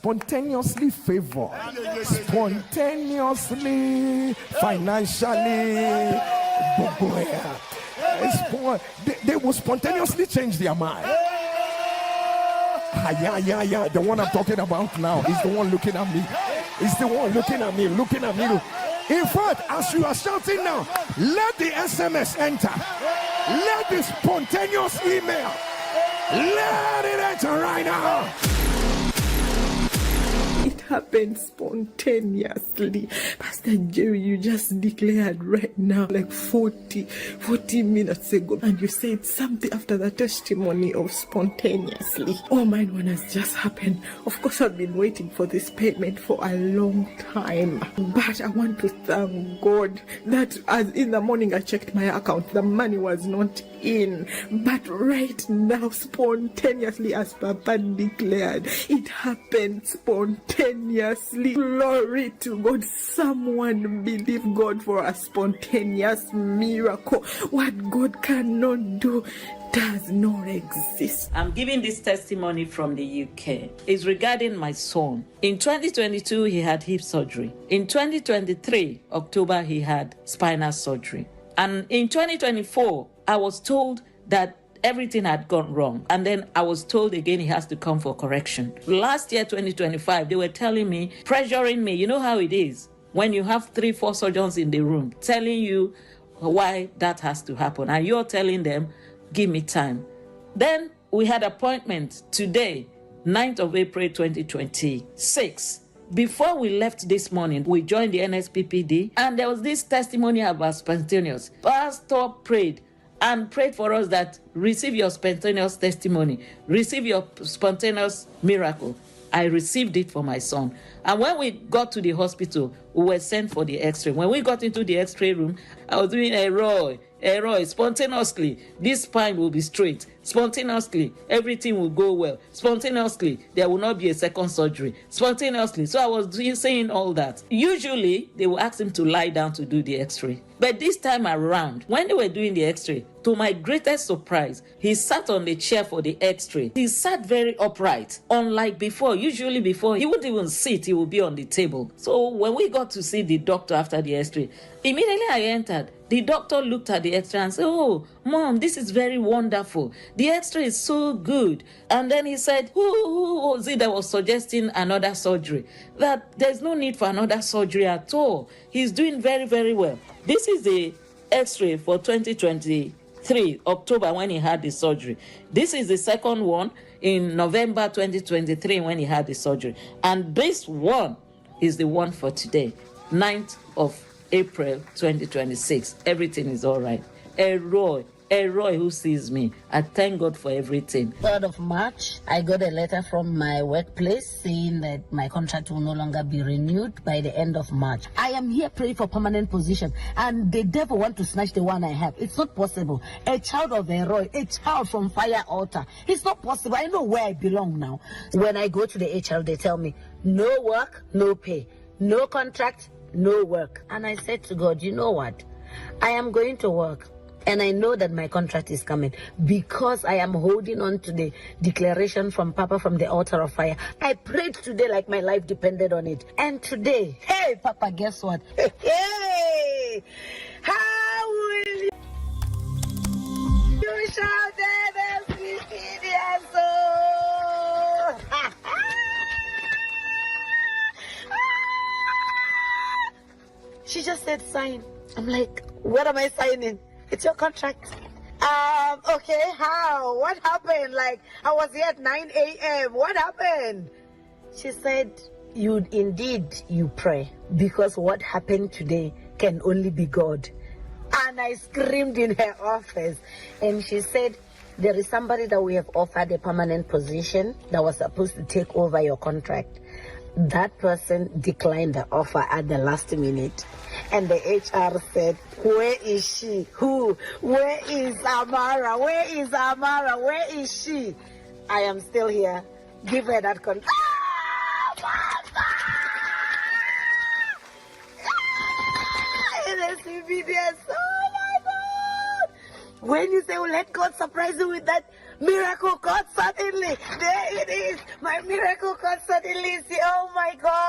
spontaneously favor, spontaneously financially. They will spontaneously change their mind. Yeah. The one I'm talking about now is the one looking at me. It's the one looking at me. In fact, as you are shouting now, let the SMS enter. Let the spontaneous email. Let it enter right now. It happened spontaneously. Pastor Jerry, you just declared right now, like 40 minutes ago, and you said something after the testimony of spontaneously. Oh, mine one has just happened. Of course, I've been waiting for this payment for a long time, but I want to thank God that as in the morning I checked my account, the money was not in, but right now, spontaneously, as Papa declared, it happened spontaneously. Glory to God. Someone believe God for a spontaneous miracle. What God cannot do does not exist. I'm giving this testimony from the UK. It's regarding my son. In 2022, he had hip surgery. In 2023, October, he had spinal surgery. And in 2024, I was told that everything had gone wrong. And then I was told again he has to come for correction. Last year, 2025, they were telling me, pressuring me. You know how it is when you have 3-4 surgeons in the room telling you why that has to happen. And you're telling them, give me time. Then we had appointment today, 9th of April, 2026. Before we left this morning, we joined the NSPPD, and there was this testimony about spontaneous. Pastor prayed for us that receive your spontaneous testimony, receive your spontaneous miracle. I received it for my son. And when we got to the hospital, we were sent for the x-ray. When we got into the x-ray room, I was doing a Roy, spontaneously, this spine will be straight. Spontaneously, everything will go well. Spontaneously, there will not be a second surgery. Spontaneously. So I was saying all that. Usually, they will ask him to lie down to do the x-ray. But this time around, when they were doing the x-ray, to my greatest surprise, he sat on the chair for the x-ray. He sat very upright, unlike before. Usually before, he wouldn't even sit, he would be on the table. So when we got to see the doctor after the x-ray, immediately I entered. The doctor looked at the x-ray and said, "Oh, Mom, this is very wonderful. The x-ray is so good." And then he said, who was it that was suggesting another surgery? That there's no need for another surgery at all. He's doing very, very well. This is the x-ray for 2023, October, when he had the surgery. This is the second one in November 2023 when he had the surgery. And this one is the one for today, 9th of April 2026. Everything is all right. Roy who sees me. I thank God for everything. 3rd of March, I got a letter from my workplace saying that my contract will no longer be renewed by the end of March. I am here praying for permanent position, and the devil want to snatch the one I have. It's not possible. A child of a Roy, a child from fire altar. It's not possible. I know where I belong now. When I go to the HR, they tell me, no work, no pay. No contract, no work. And I said to God, you know what? I am going to work. And I know that my contract is coming because I am holding on to the declaration from Papa from the altar of fire. I prayed today like my life depended on it. And today, hey, Papa, guess what? Hey, how will you shout at us, She just said sign. I'm like, what am I signing? It's your contract. Okay, how? What happened? Like, I was here at 9 a.m. What happened? She said, you pray. Because what happened today can only be God. And I screamed in her office. And she said, there is somebody that we have offered a permanent position that was supposed to take over your contract. That person declined the offer at the last minute. And the HR said, where is she? Who? Where is Amara? Where is Amara? Where is she? I am still here. Give her that contract. Oh my God! When you say, well, let God surprise you with that Miracle God suddenly. There it is. My miracle God suddenly. Oh my God.